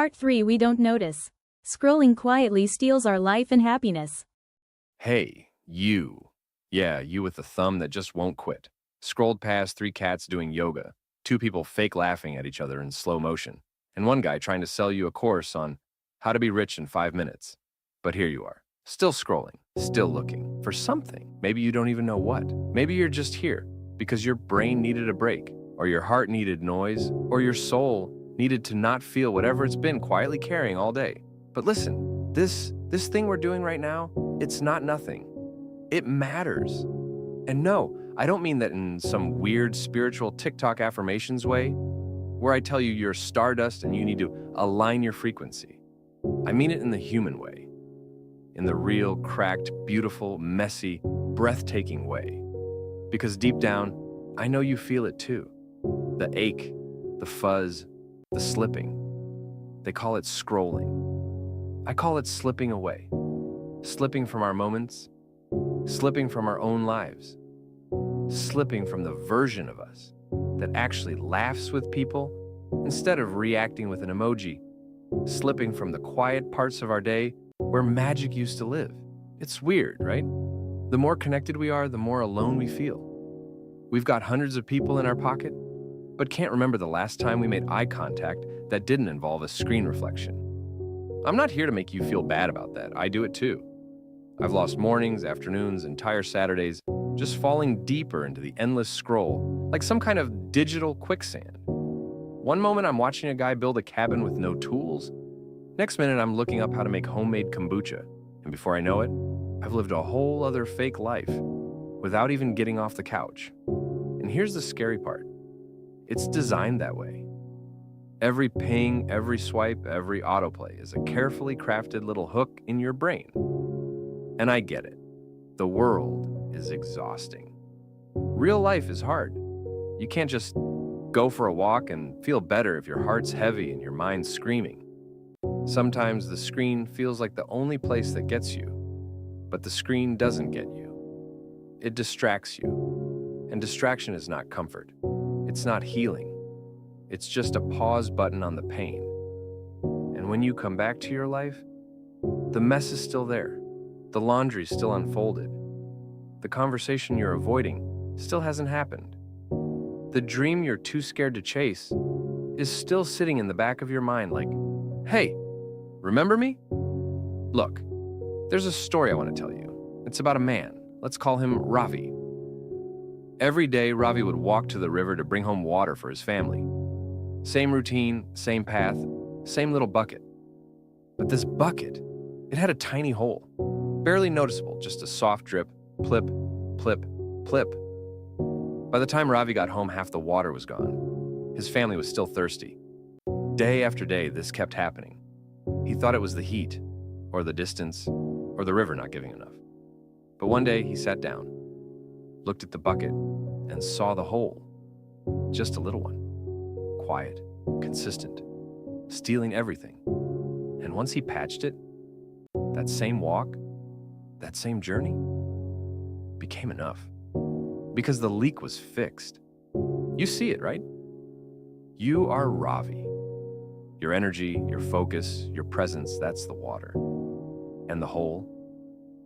Part 3 We don't notice. Scrolling quietly steals our life and happiness. Hey, you. Yeah, you with the thumb that just won't quit. Scrolled past 3 cats doing yoga, 2 people fake laughing at each other in slow motion, and one guy trying to sell you a course on how to be rich in 5 minutes. But here you are, still scrolling, still looking for something. Maybe you don't even know what. Maybe you're just here because your brain needed a break, or your heart needed noise, or your soul needed to not feel whatever it's been quietly carrying all day. But listen, this thing we're doing right now, it's not nothing. It matters. And no, I don't mean that in some weird spiritual TikTok affirmations way, where I tell you you're stardust and you need to align your frequency. I mean it in the human way, in the real, cracked, beautiful, messy, breathtaking way. Because deep down, I know you feel it too. The ache, the fuzz, the slipping. They call it scrolling. I call it slipping away. Slipping from our moments, slipping from our own lives, slipping from the version of us that actually laughs with people instead of reacting with an emoji, slipping from the quiet parts of our day where magic used to live. It's weird, right? The more connected we are, the more alone we feel. We've got hundreds of people in our pocket, but can't remember the last time we made eye contact that didn't involve a screen reflection. I'm not here to make you feel bad about that. I do it too. I've lost mornings, afternoons, entire Saturdays just falling deeper into the endless scroll, like some kind of digital quicksand. One moment I'm watching a guy build a cabin with no tools. Next minute I'm looking up how to make homemade kombucha. And before I know it, I've lived a whole other fake life without even getting off the couch. And here's the scary part. It's designed that way. Every ping, every swipe, every autoplay is a carefully crafted little hook in your brain. And I get it. The world is exhausting. Real life is hard. You can't just go for a walk and feel better if your heart's heavy and your mind's screaming. Sometimes the screen feels like the only place that gets you, but the screen doesn't get you. It distracts you. And distraction is not comfort. It's not healing. It's just a pause button on the pain. And when you come back to your life, the mess is still there. The laundry's still unfolded. The conversation you're avoiding still hasn't happened. The dream you're too scared to chase is still sitting in the back of your mind like, hey, remember me? Look, there's a story I want to tell you. It's about a man. Let's call him Ravi. Every day, Ravi would walk to the river to bring home water for his family. Same routine, same path, same little bucket. But this bucket, it had a tiny hole, barely noticeable, just a soft drip, plip, plip, plip. By the time Ravi got home, half the water was gone. His family was still thirsty. Day after day, this kept happening. He thought it was the heat, or the distance, or the river not giving enough. But one day, he sat down, looked at the bucket, and saw the hole. Just a little one. Quiet, consistent, stealing everything. And once he patched it, that same walk, that same journey, became enough. Because the leak was fixed. You see it, right? You are Ravi. Your energy, your focus, your presence, that's the water. And the hole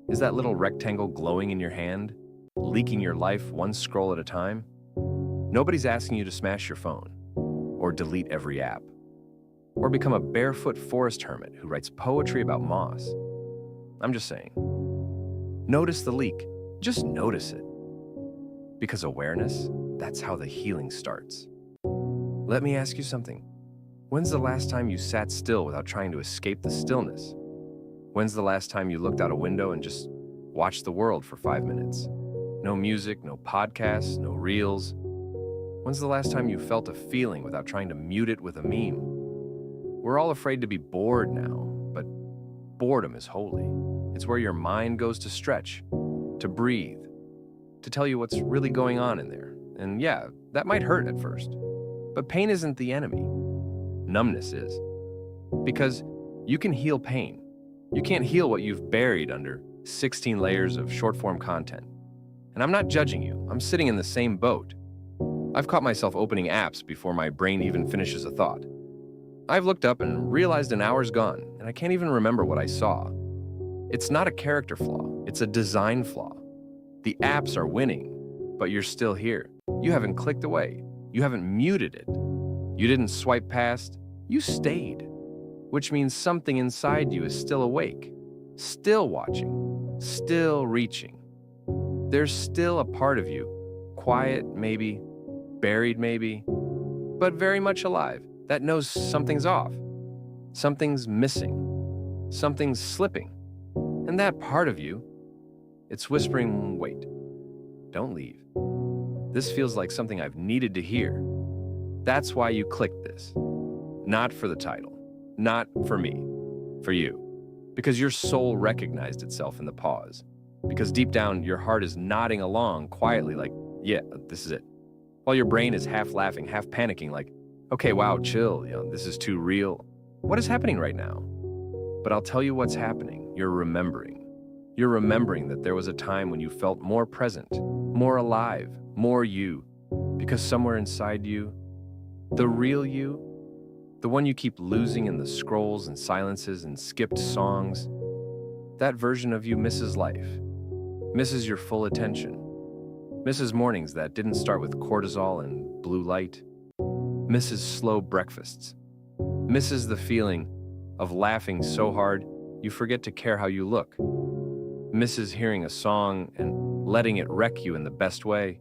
is that little rectangle glowing in your hand, leaking your life one scroll at a time. Nobody's asking you to smash your phone, or delete every app, or become a barefoot forest hermit who writes poetry about moss. I'm just saying, notice the leak. Just notice it. Because awareness, that's how the healing starts. Let me ask you something. When's the last time you sat still without trying to escape the stillness? When's the last time you looked out a window and just watched the world for 5 minutes? No music, no podcasts, no reels. When's the last time you felt a feeling without trying to mute it with a meme? We're all afraid to be bored now, but boredom is holy. It's where your mind goes to stretch, to breathe, to tell you what's really going on in there. And yeah, that might hurt at first, but pain isn't the enemy. Numbness is. Because you can heal pain. You can't heal what you've buried under 16 layers of short-form content. And I'm not judging you. I'm sitting in the same boat. I've caught myself opening apps before my brain even finishes a thought. I've looked up and realized an hour's gone, and I can't even remember what I saw. It's not a character flaw, it's a design flaw. The apps are winning, but you're still here. You haven't clicked away. You haven't muted it. You didn't swipe past. You stayed, which means something inside you is still awake, still watching, still reaching. There's still a part of you, quiet maybe, buried maybe, but very much alive, that knows something's off, something's missing, something's slipping. And that part of you, it's whispering, wait, don't leave. This feels like something I've needed to hear. That's why you clicked this. Not for the title, not for me, for you. Because your soul recognized itself in the pause. Because deep down, your heart is nodding along quietly like, yeah, this is it. While your brain is half laughing, half panicking like, okay, wow, chill, this is too real. What is happening right now? But I'll tell you what's happening. You're remembering. You're remembering that there was a time when you felt more present, more alive, more you. Because somewhere inside you, the real you, the one you keep losing in the scrolls and silences and skipped songs, that version of you misses life, misses your full attention, misses mornings that didn't start with cortisol and blue light, misses slow breakfasts, misses the feeling of laughing so hard you forget to care how you look, misses hearing a song and letting it wreck you in the best way,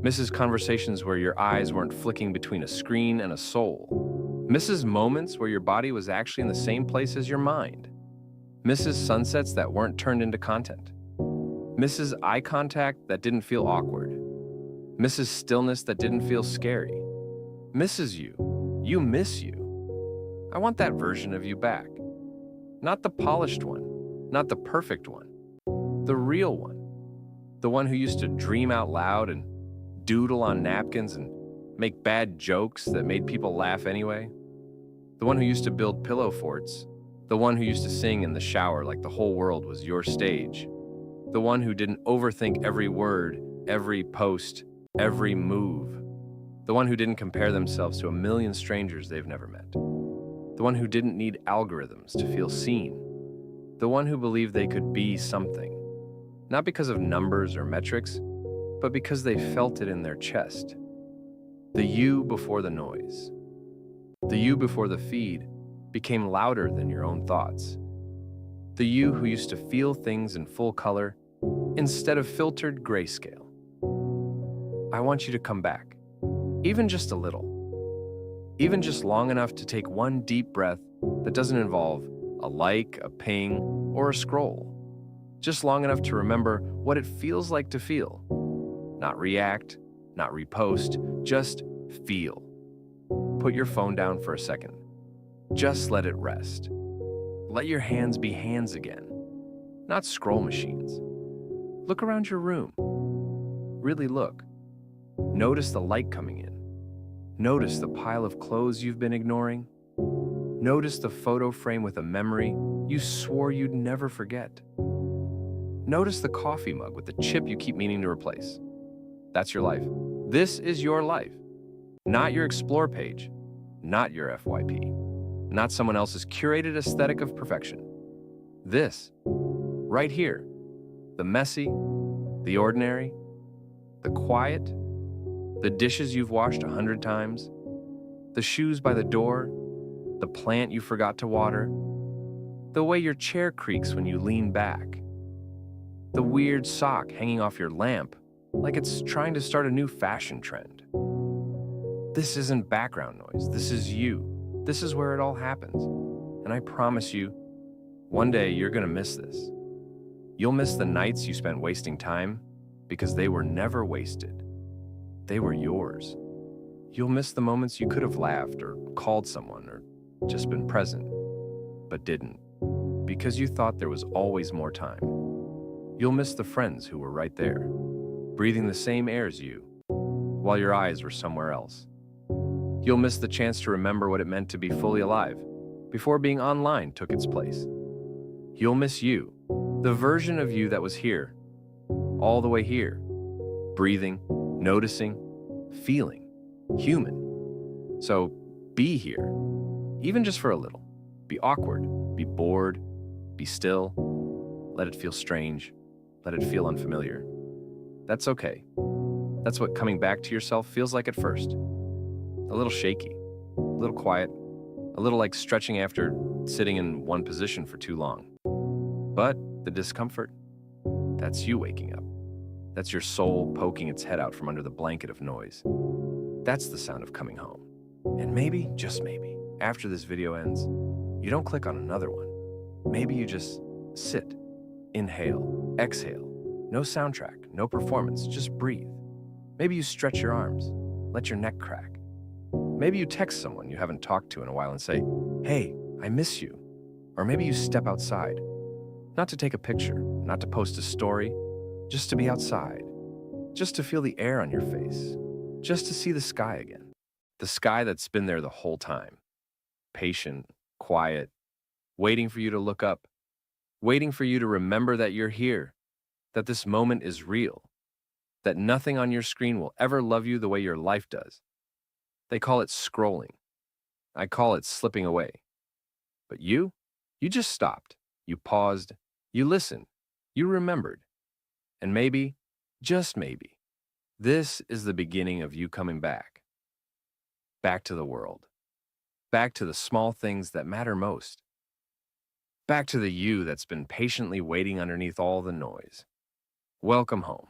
misses conversations where your eyes weren't flicking between a screen and a soul, misses moments where your body was actually in the same place as your mind, misses sunsets that weren't turned into content, misses eye contact that didn't feel awkward, misses stillness that didn't feel scary, misses you. You miss you. I want that version of you back. Not the polished one, not the perfect one, the real one. The one who used to dream out loud and doodle on napkins and make bad jokes that made people laugh anyway. The one who used to build pillow forts. The one who used to sing in the shower like the whole world was your stage. The one who didn't overthink every word, every post, every move. The one who didn't compare themselves to a million strangers they've never met. The one who didn't need algorithms to feel seen. The one who believed they could be something. Not because of numbers or metrics, but because they felt it in their chest. The you before the noise. The you before the feed became louder than your own thoughts. The you who used to feel things in full color instead of filtered grayscale. I want you to come back, even just a little. Even just long enough to take one deep breath that doesn't involve a like, a ping, or a scroll. Just long enough to remember what it feels like to feel. Not react, not repost, just feel. Put your phone down for a second. Just let it rest. Let your hands be hands again, not scroll machines. Look around your room. Really look. Notice the light coming in. Notice the pile of clothes you've been ignoring. Notice the photo frame with a memory you swore you'd never forget. Notice the coffee mug with the chip you keep meaning to replace. That's your life. This is your life. Not your Explore page. Not your FYP. Not someone else's curated aesthetic of perfection. This, right here. The messy, the ordinary, the quiet, the dishes you've washed 100 times, the shoes by the door, the plant you forgot to water, the way your chair creaks when you lean back, the weird sock hanging off your lamp like it's trying to start a new fashion trend. This isn't background noise. This is you. This is where it all happens. And I promise you, one day you're gonna miss this. You'll miss the nights you spent wasting time because they were never wasted. They were yours. You'll miss the moments you could have laughed or called someone or just been present, but didn't, because you thought there was always more time. You'll miss the friends who were right there, breathing the same air as you, while your eyes were somewhere else. You'll miss the chance to remember what it meant to be fully alive before being online took its place. You'll miss you, the version of you that was here, all the way here, breathing, noticing, feeling, human. So be here. even just for a little. Be awkward, be bored, be still. Let it feel strange. Let it feel unfamiliar. That's okay. That's what coming back to yourself feels like at first. A little shaky, a little quiet, a little like stretching after sitting in one position for too long. But the discomfort, that's you waking up. That's your soul poking its head out from under the blanket of noise. That's the sound of coming home. And maybe, just maybe, after this video ends, you don't click on another one. Maybe you just sit, inhale, exhale. No soundtrack, no performance, just breathe. Maybe you stretch your arms, let your neck crack. Maybe you text someone you haven't talked to in a while and say, "Hey, I miss you." Or maybe you step outside, not to take a picture, not to post a story, just to be outside, just to feel the air on your face, just to see the sky again. The sky that's been there the whole time. Patient, quiet, waiting for you to look up, waiting for you to remember that you're here, that this moment is real, that nothing on your screen will ever love you the way your life does. They call it scrolling. I call it slipping away. But you just stopped. You paused. You listened. You remembered. And maybe, just maybe, this is the beginning of you coming back. Back to the world. Back to the small things that matter most. Back to the you that's been patiently waiting underneath all the noise. Welcome home.